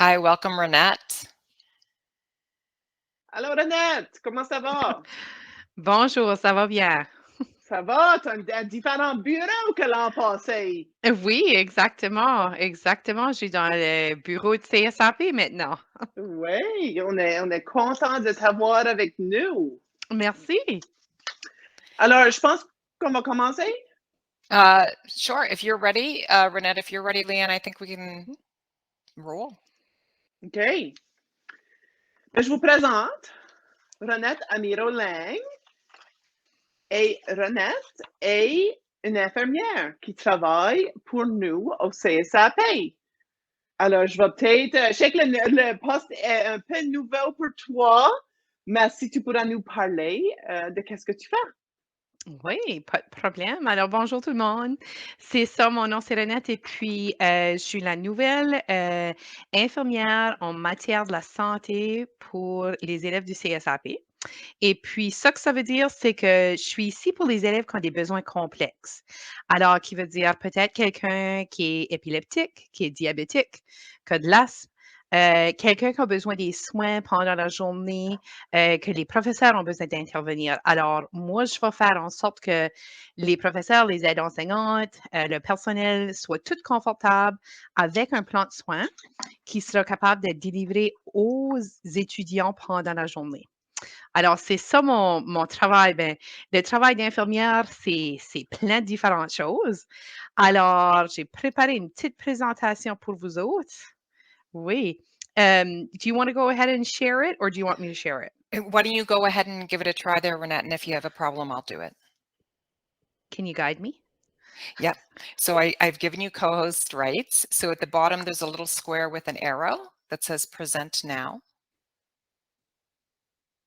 Hi, welcome, Renette. Allô, Renette, comment ça va? Bonjour, ça va bien? Ça va? Tu as un différent bureau que l'an passé. Oui, exactement, exactement. Je suis dans le bureau de CSAP maintenant. Oui, on est content de t'avoir avec nous. Merci. Alors, je pense qu'on va commencer. Sure, if you're ready, Renette, if you're ready, Leanne, I think we can roll. OK. Je vous présente Renette Amiro-Lang. Et Renette est une infirmière qui travaille pour nous au CSAP. Alors, je vais peut-être. Je sais que le poste est un peu nouveau pour toi, mais si tu pourras nous parler de qu'est-ce que tu fais. Oui, pas de problème. Alors, bonjour tout le monde. C'est ça, mon nom c'est Renette et puis je suis la nouvelle infirmière en matière de la santé pour les élèves du CSAP. Et puis, ça que ça veut dire, c'est que je suis ici pour les élèves qui ont des besoins complexes. Alors, qui veut dire peut-être quelqu'un qui est épileptique, qui est diabétique, qui a de l'asthme, quelqu'un qui a besoin des soins pendant la journée, que les professeurs ont besoin d'intervenir. Alors, moi, je vais faire en sorte que les professeurs, les aides enseignantes, le personnel soient tous confortables avec un plan de soins qui sera capable d'être délivré aux étudiants pendant la journée. Alors, c'est ça mon travail. Ben, le travail d'infirmière, c'est plein de différentes choses. Alors, j'ai préparé une petite présentation pour vous autres. Oui. Do you want to go ahead and share it, or do you want me to share it? Why don't you go ahead and give it a try there, Renette, and if you have a problem, I'll do it. Can you guide me? Yep. So I've given you co-host rights. So at the bottom, there's a little square with an arrow that says present now.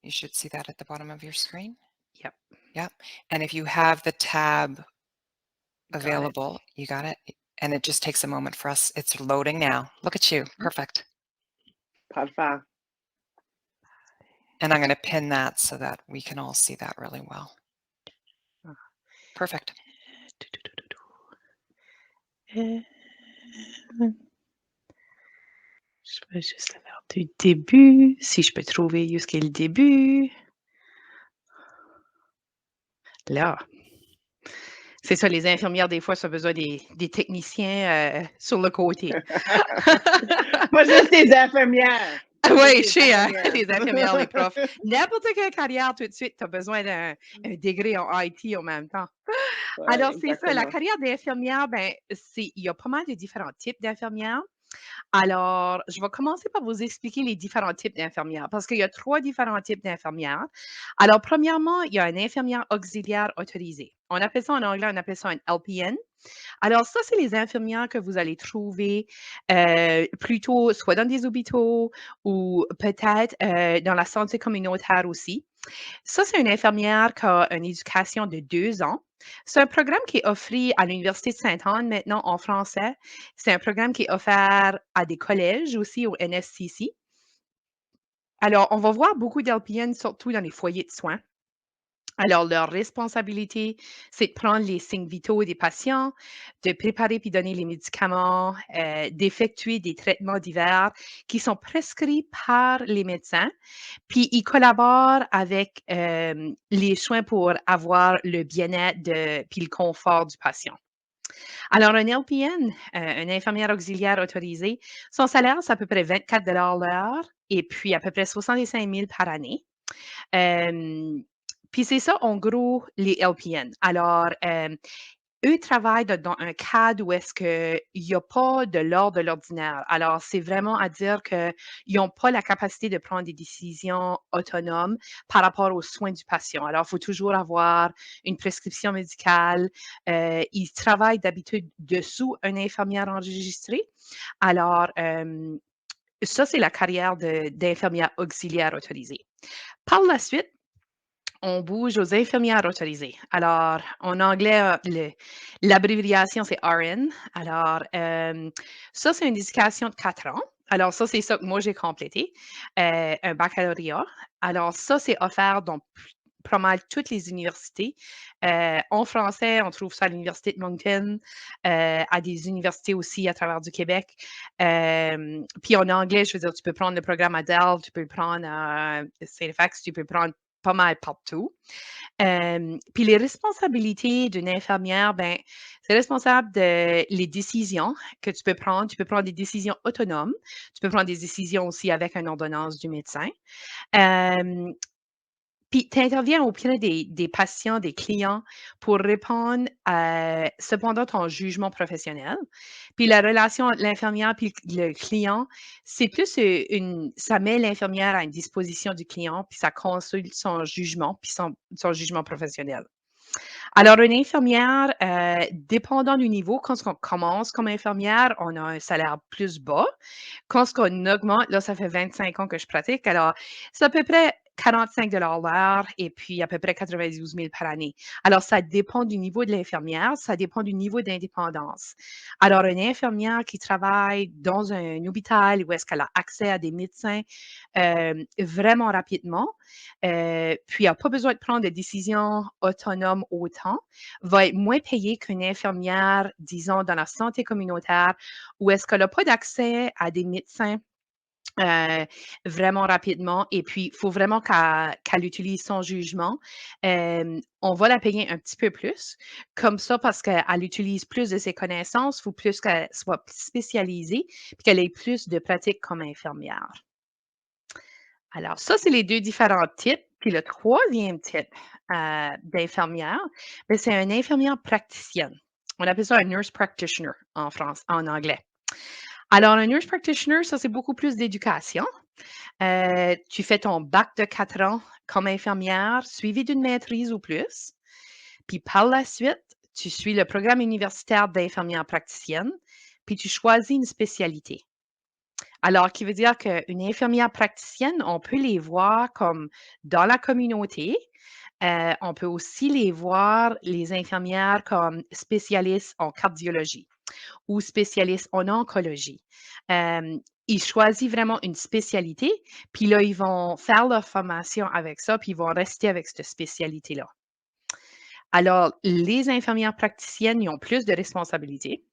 You should see that at the bottom of your screen. Yep. Yep. And if you have the tab Got it. available, you got it. And it just takes a moment for us. It's loading now. Look at you. Perfect. Parfait. And I'm going to pin that so that we can all see that really well. Ah. Perfect. Euh, Je vais juste le faire du début, si je peux trouver où est le début. Là. C'est ça, les infirmières, des fois, ça a besoin des techniciens sur le côté. Pas juste des infirmières. Pas juste Oui, des je sais, hein, infirmières. les infirmières, les profs. N'importe quelle carrière, tout de suite, tu as besoin d'un degré en IT en même temps. Oui, Alors, c'est ça, la exactement. carrière d'infirmière, ben, il y a pas mal de différents types d'infirmières. Alors, je vais commencer par vous expliquer les différents types d'infirmières parce qu'il y a 3 différents types d'infirmières. Alors, premièrement, il y a une infirmière auxiliaire autorisée. On appelle ça en anglais, on appelle ça un LPN. Alors ça, c'est les infirmières que vous allez trouver, plutôt soit dans des hôpitaux ou peut-être, dans la santé communautaire aussi. Ça, c'est une infirmière qui a une éducation de 2 ans. C'est un programme qui est offert à l'Université de Sainte-Anne maintenant en français. C'est un programme qui est offert à des collèges aussi au NSCC. Alors, on va voir beaucoup d'LPN surtout dans les foyers de soins. Alors, leur responsabilité, c'est de prendre les signes vitaux des patients, de préparer puis donner les médicaments, d'effectuer des traitements divers qui sont prescrits par les médecins. Puis, ils collaborent avec les soins pour avoir le bien-être puis le confort du patient. Alors, un LPN, une infirmière auxiliaire autorisée, son salaire, c'est à peu près 24 l'heure et puis à peu près 65 000 par année. Puis c'est ça, en gros, les LPN. Alors, eux travaillent dans un cadre où est-ce qu'il y a pas de l'ordre de l'ordinaire. Alors, c'est vraiment à dire qu'ils n'ont pas la capacité de prendre des décisions autonomes par rapport aux soins du patient. Alors, il faut toujours avoir une prescription médicale. Ils travaillent d'habitude dessous une infirmière enregistrée. Alors, ça, c'est la carrière d'infirmière auxiliaire autorisée. Par la suite, on bouge aux infirmières autorisées. Alors, en anglais, l'abréviation, c'est RN. Alors, ça, c'est une éducation de 4 ans. Alors, ça, c'est ça que moi, j'ai complété, un baccalauréat. Alors, ça, c'est offert dans pas mal toutes les universités. En français, on trouve ça à l'Université de Moncton, à des universités aussi à travers du Québec. Puis en anglais, je veux dire, tu peux prendre le programme à Dell, tu peux le prendre à Saint-Fax, tu peux prendre pas mal partout. Puis les responsabilités d'une infirmière, ben, c'est responsable de les décisions que tu peux prendre. Tu peux prendre des décisions autonomes. Tu peux prendre des décisions aussi avec une ordonnance du médecin. Euh, Puis tu interviens auprès des patients, des clients pour répondre à cependant ton jugement professionnel. Puis la relation entre l'infirmière puis le client, c'est plus ça met l'infirmière à une disposition du client, puis ça consulte son jugement, puis son jugement professionnel. Alors, une infirmière, dépendant du niveau, quand on commence comme infirmière, on a un salaire plus bas. Quand on augmente, là, ça fait 25 ans que je pratique, alors c'est à peu près 45 l'heure et puis à peu près 92 000 par année. Alors, ça dépend du niveau de l'infirmière, ça dépend du niveau d'indépendance. Alors, une infirmière qui travaille dans un hôpital où est-ce qu'elle a accès à des médecins vraiment rapidement, puis n'a pas besoin de prendre des décisions autonomes autant, va être moins payée qu'une infirmière, disons, dans la santé communautaire, où est-ce qu'elle n'a pas d'accès à des médecins vraiment rapidement. Et puis, il faut vraiment qu'elle utilise son jugement. On va la payer un petit peu plus, comme ça, parce qu'elle utilise plus de ses connaissances, il faut plus qu'elle soit spécialisée, puis qu'elle ait plus de pratique comme infirmière. Alors, ça, c'est les 2 différents types. Puis le troisième type, d'infirmière, ben, c'est une infirmière praticienne. On appelle ça un nurse practitioner en anglais. Alors, un nurse practitioner, ça, c'est beaucoup plus d'éducation. Tu fais ton bac de 4 ans comme infirmière, suivi d'une maîtrise ou plus. Puis par la suite, tu suis le programme universitaire d'infirmière praticienne, puis tu choisis une spécialité. Alors, qui veut dire qu'une infirmière praticienne, on peut les voir comme dans la communauté. On peut aussi les voir, les infirmières, comme spécialistes en cardiologie ou spécialistes en oncologie. Ils choisissent vraiment une spécialité, puis là, ils vont faire leur formation avec ça, puis ils vont rester avec cette spécialité-là. Alors, les infirmières praticiennes, ils ont plus de responsabilités.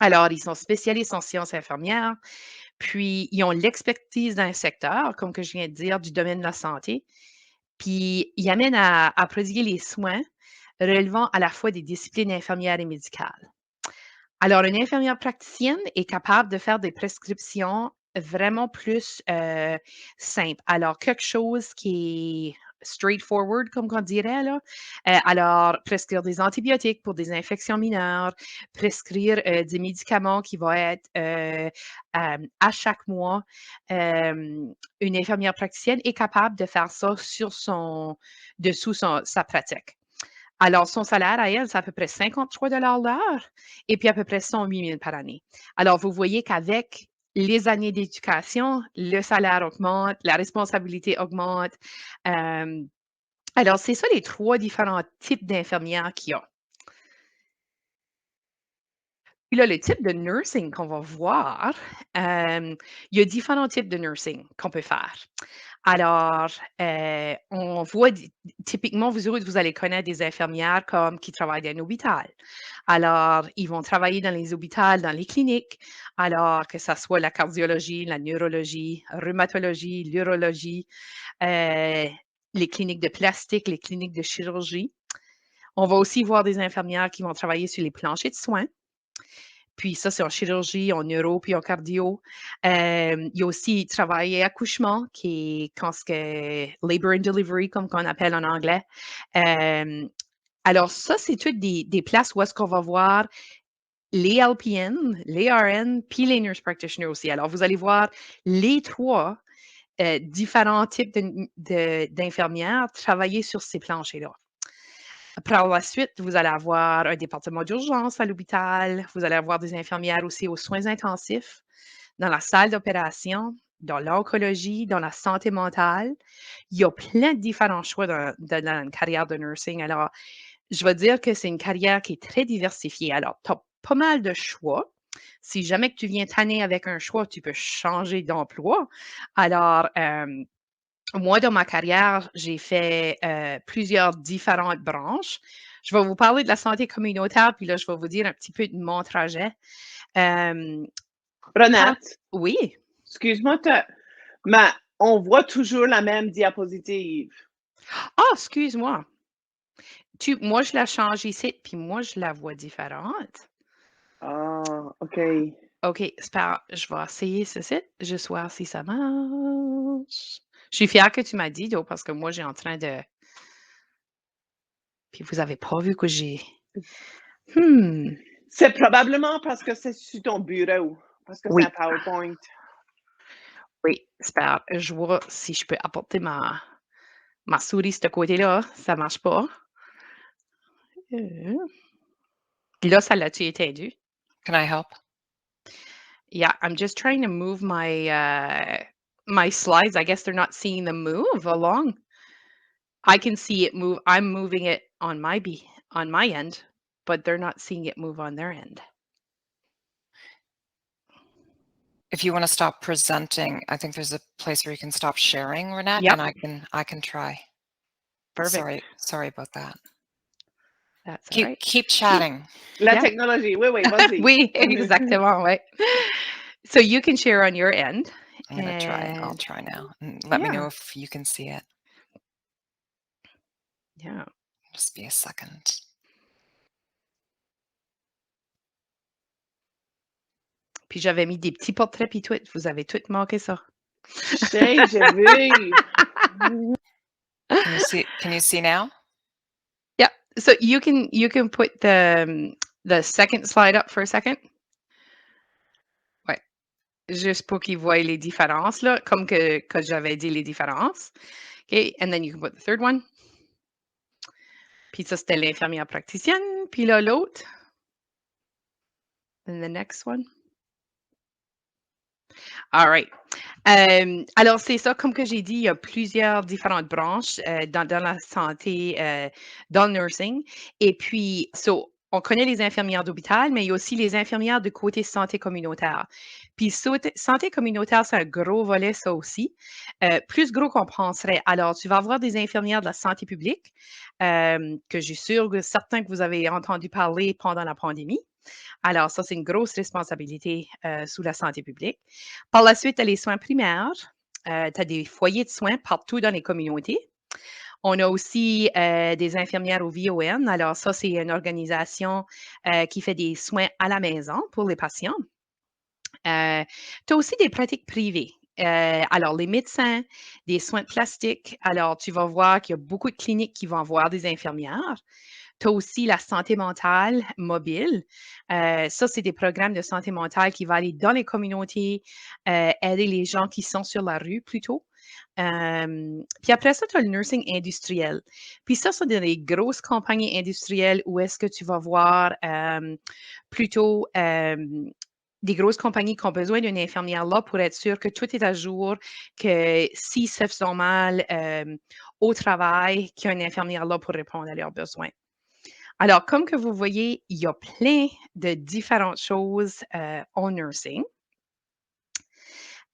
Alors, ils sont spécialistes en sciences infirmières, puis ils ont l'expertise d'un secteur, comme que je viens de dire, du domaine de la santé, puis ils amènent à prodiguer les soins relevant à la fois des disciplines infirmières et médicales. Alors, une infirmière praticienne est capable de faire des prescriptions vraiment plus simples. Alors, quelque chose qui est straightforward, comme on dirait, là. Alors, prescrire des antibiotiques pour des infections mineures, prescrire des médicaments qui vont être à chaque mois. Une infirmière praticienne est capable de faire ça dessous sa pratique. Alors, son salaire à elle, c'est à peu près 53 l'heure et puis à peu près 108 000 par année. Alors, vous voyez qu'avec les années d'éducation, le salaire augmente, la responsabilité augmente. Euh, alors, c'est ça les 3 différents types d'infirmières qu'il y a. Puis là, le type de nursing qu'on va voir, il y a différents types de nursing qu'on peut faire. Alors, on voit typiquement, vous allez connaître des infirmières qui travaillent dans un hôpital. Alors, ils vont travailler dans les hôpitaux, dans les cliniques, alors que ça soit la cardiologie, la neurologie, rhumatologie, l'urologie, euh, les cliniques de plastique, les cliniques de chirurgie. On va aussi voir des infirmières qui vont travailler sur les planchers de soins. Puis ça, c'est en chirurgie, en neuro, puis en cardio. Il y a aussi travail et accouchement, qui est quand ce que labor and delivery, comme qu'on appelle en anglais. Alors ça, c'est toutes des places où est-ce qu'on va voir les LPN, les RN, puis les nurse practitioners aussi. Alors, vous allez voir les 3 différents types d'infirmières travailler sur ces planchers-là. Par la suite, vous allez avoir un département d'urgence à l'hôpital. Vous allez avoir des infirmières aussi aux soins intensifs, dans la salle d'opération, dans l'oncologie, dans la santé mentale. Il y a plein de différents choix dans une carrière de nursing. Alors, je vais dire que c'est une carrière qui est très diversifiée. Alors, tu as pas mal de choix. Si jamais que tu viens tanner avec un choix, tu peux changer d'emploi. Alors, moi, dans ma carrière, j'ai fait plusieurs différentes branches. Je vais vous parler de la santé communautaire, puis là, je vais vous dire un petit peu de mon trajet. Euh, Renette, oui. excuse-moi, mais on voit toujours la même diapositive. Ah, excuse-moi. Moi, je la change ici, puis moi, je la vois différente. Ah, OK. OK, c'est pas grave. Je vais essayer ceci. Je vais voir si ça marche. Je suis fière que tu m'as dit, donc, parce que moi, j'ai en train de... Puis vous avez pas vu que j'ai... C'est probablement parce que c'est sur ton bureau, parce que c'est Oui, un PowerPoint. oui, c'est pas grave. Je vois si je peux apporter ma souris de ce côté-là. Ça marche pas. Là, ça l'a-tu étendu? Can I help? Yeah, I'm just trying to move my slides. I guess they're not seeing them move along. I can see it move. I'm moving it on on my end, but they're not seeing it move on their end. If you want to stop presenting, I think there's a place where you can stop sharing, Renette, Yep. and I can try. Perfect. Sorry about that. That's all right. Keep chatting. La Yeah. technologie, oui, oui, vas-y. Oui, exactement, ouais. So you can share on your end. I'm gonna try. I'll And try now. And let me know yeah, if you can see it. yeah. Just be a second. Puis j'avais mis des petits portraits puis tout. Vous avez tout manqué ça. J'ai vu. Can you see now? Yeah. So you can put the second slide up for a second. Ouais. Juste pour qu'ils voient les différences, là, comme que j'avais dit les différences. OK. And then you can put the third one. Puis ça, c'était l'infirmière praticienne. Puis là, l'autre. And the next one. All right. Alors, c'est ça, comme que j'ai dit, il y a plusieurs différentes branches dans la santé, dans le nursing. Et puis, on connaît les infirmières d'hôpital, mais il y a aussi les infirmières de côté santé communautaire. Puis, santé communautaire, c'est un gros volet, ça aussi, plus gros qu'on penserait. Alors, tu vas avoir des infirmières de la santé publique, que je suis sûre que certains que vous avez entendu parler pendant la pandémie. Alors, ça, c'est une grosse responsabilité sous la santé publique. Par la suite, tu as les soins primaires. Tu as des foyers de soins partout dans les communautés. On a aussi des infirmières au VON. Alors, ça, c'est une organisation qui fait des soins à la maison pour les patients. Tu as aussi des pratiques privées. Alors, les médecins, des soins plastiques. Alors, tu vas voir qu'il y a beaucoup de cliniques qui vont avoir des infirmières. Tu as aussi la santé mentale mobile. Ça, c'est des programmes de santé mentale qui vont aller dans les communautés, aider les gens qui sont sur la rue plutôt. Puis après ça, tu as le nursing industriel. Puis ça, c'est des grosses compagnies industrielles où est-ce que tu vas voir plutôt des grosses compagnies qui ont besoin d'une infirmière là pour être sûr que tout est à jour, que s'ils se font mal au travail, qu'il y a une infirmière là pour répondre à leurs besoins. Alors, comme que vous voyez, il y a plein de différentes choses en nursing.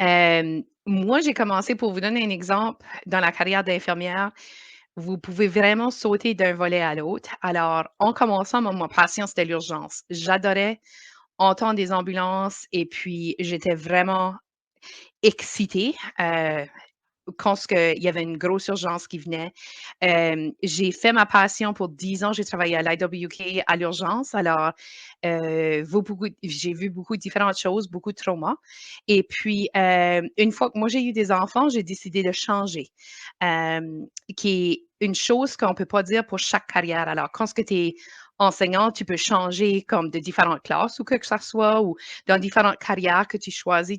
Moi, j'ai commencé, pour vous donner un exemple, dans la carrière d'infirmière, vous pouvez vraiment sauter d'un volet à l'autre. Alors, en commençant, ma passion, c'était l'urgence. J'adorais entendre des ambulances et puis j'étais vraiment excitée. Quand il y avait une grosse urgence qui venait. J'ai fait ma passion pour 10 ans. J'ai travaillé à l'IWK à l'urgence. Alors, j'ai vu beaucoup de différentes choses, beaucoup de traumas. Et puis, une fois que moi j'ai eu des enfants, j'ai décidé de changer, qui est une chose qu'on ne peut pas dire pour chaque carrière. Alors, quand tu es enseignant, tu peux changer comme de différentes classes ou quoi que ce soit, ou dans différentes carrières que tu choisis,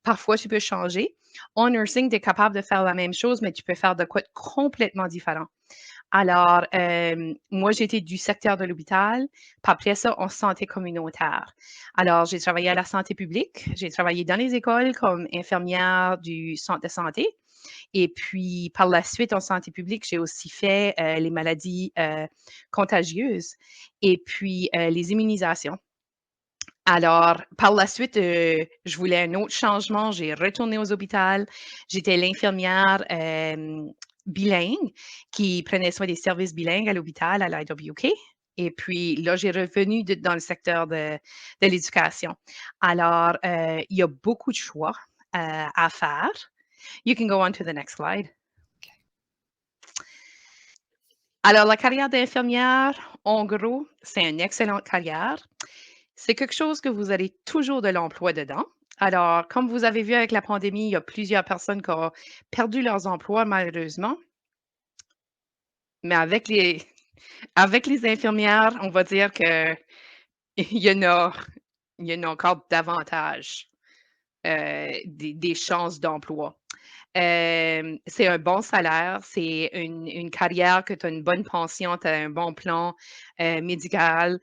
parfois tu peux changer. En nursing, tu es capable de faire la même chose, mais tu peux faire de quoi de complètement différent. Alors, moi, j'étais du secteur de l'hôpital, puis après ça, en santé communautaire. Alors, j'ai travaillé à la santé publique, j'ai travaillé dans les écoles comme infirmière du centre de santé. Et puis, par la suite, en santé publique, j'ai aussi fait les maladies contagieuses et puis les immunisations. Alors, par la suite, je voulais un autre changement. J'ai retourné aux hôpitaux. J'étais l'infirmière bilingue qui prenait soin des services bilingues à l'hôpital, à l'IWK. Et puis là, j'ai revenu dans le secteur de l'éducation. Alors, il y a beaucoup de choix à faire. You can go on to the next slide. Alors, la carrière d'infirmière, en gros, c'est une excellente carrière. C'est quelque chose que vous aurez toujours de l'emploi dedans. Alors, comme vous avez vu avec la pandémie, il y a plusieurs personnes qui ont perdu leurs emplois, malheureusement. Mais avec les infirmières, on va dire que il y en a, il y en a encore davantage des chances d'emploi. C'est un bon salaire, c'est une carrière que tu as une bonne pension, tu as un bon plan médical.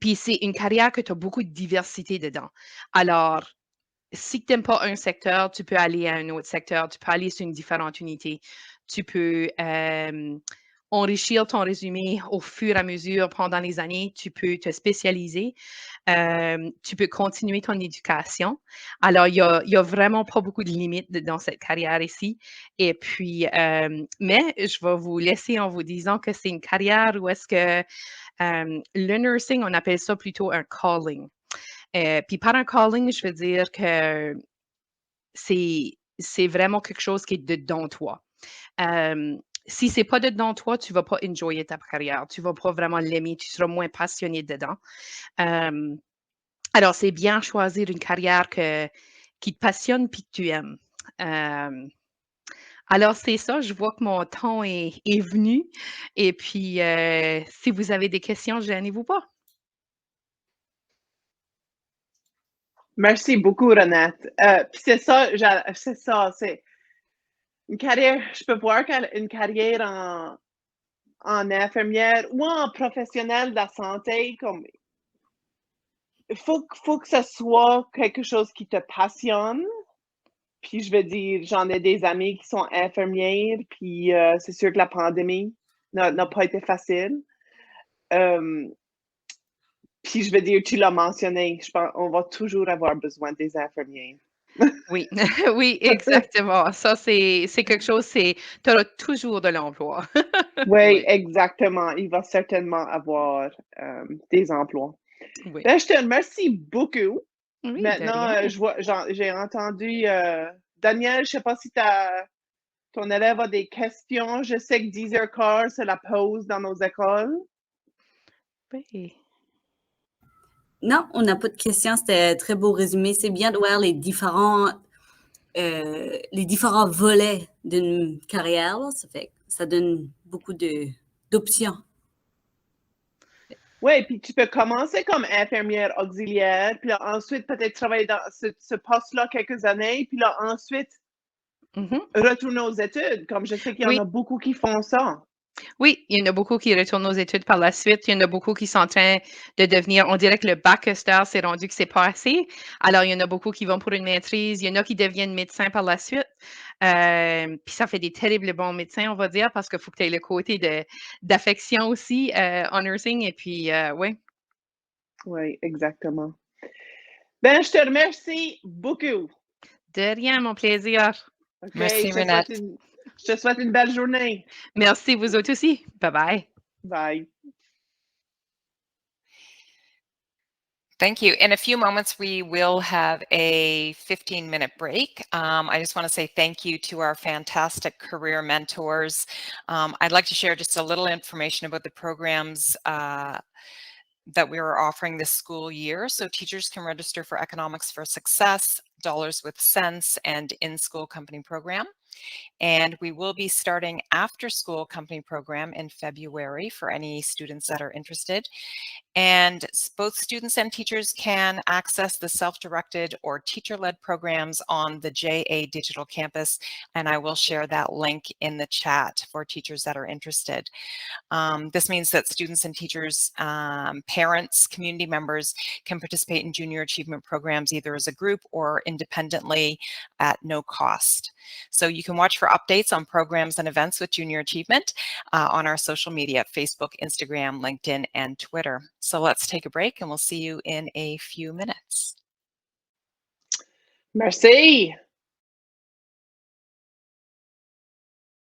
Puis c'est une carrière que tu as beaucoup de diversité dedans. Alors, si tu n'aimes pas un secteur, tu peux aller à un autre secteur, tu peux aller sur une différente unité. Tu peux enrichir ton résumé au fur et à mesure pendant les années. Tu peux te spécialiser. Tu peux continuer ton éducation. Alors, il y a vraiment pas beaucoup de limites dans cette carrière ici. Et puis, mais je vais vous laisser en vous disant que c'est une carrière où est-ce que le nursing, on appelle ça plutôt un calling. Puis par un calling, je veux dire que c'est vraiment quelque chose qui est dedans toi. Si c'est pas dedans toi, tu vas pas enjoyer ta carrière. Tu vas pas vraiment l'aimer. Tu seras moins passionné dedans. Alors, c'est bien choisir une carrière qui te passionne puis que tu aimes. Alors, c'est ça. Je vois que mon temps est venu. Et puis, si vous avez des questions, gênez-vous pas. Merci beaucoup, Renette. Puis c'est ça, c'est une carrière, je peux voir une carrière en infirmière ou en professionnel de la santé, comme il faut que ce soit quelque chose qui te passionne. Puis je veux dire, j'en ai des amis qui sont infirmières, puis c'est sûr que la pandémie n'a pas été facile. Puis je veux dire, tu l'as mentionné, je pense on va toujours avoir besoin des infirmières. Oui, oui, exactement. Ça, c'est quelque chose, tu auras toujours de l'emploi. Oui, Oui, exactement. Il va certainement avoir des emplois. oui. Ben, je te remercie beaucoup. Oui, de Maintenant, rien. j'ai entendu Daniel, je ne sais pas si ton élève a des questions. Je sais que 10h15, c'est la pause dans nos écoles. Oui. Non, on n'a pas de questions. C'était un très beau résumé. C'est bien de voir les différents volets d'une carrière. Là. Ça donne beaucoup d'options. Oui, puis tu peux commencer comme infirmière auxiliaire, puis là, ensuite peut-être travailler dans ce poste-là quelques années, puis là, ensuite Mhm. retourner aux études, comme je sais qu'il y en Oui. a beaucoup qui font ça. Oui, il y en a beaucoup qui retournent aux études par la suite. Il y en a beaucoup qui sont en train de devenir, on dirait que le bac star s'est rendu que c'est pas assez. Alors, il y en a beaucoup qui vont pour une maîtrise. Il y en a qui deviennent médecins par la suite. Puis ça fait des terribles bons médecins, on va dire, parce qu'il faut que tu aies le côté d'affection aussi en nursing. Et puis, oui. Oui, exactement. Ben, je te remercie beaucoup. De rien, mon plaisir. OK, Merci, je Renette. te souhaite une belle journée. Merci, vous autres aussi. Bye-bye. Bye. Thank you. In a few moments, we will have a 15-minute break. I just want to say thank you to our fantastic career mentors. I'd like to share just a little information about the programs that we are offering this school year. So teachers can register for Economics for Success, Dollars with Sense, and in-school company program. And we will be starting after school company program in February for any students that are interested. And both students and teachers can access the self-directed or teacher-led programs on the JA Digital Campus, and I will share that link in the chat for teachers that are interested. This means that students and teachers, parents, community members can participate in junior achievement programs either as a group or independently at no cost. So you can watch for updates on programs and events with Junior Achievement on our social media, Facebook, Instagram, LinkedIn, and Twitter. So let's take a break and we'll see you in a few minutes. Merci.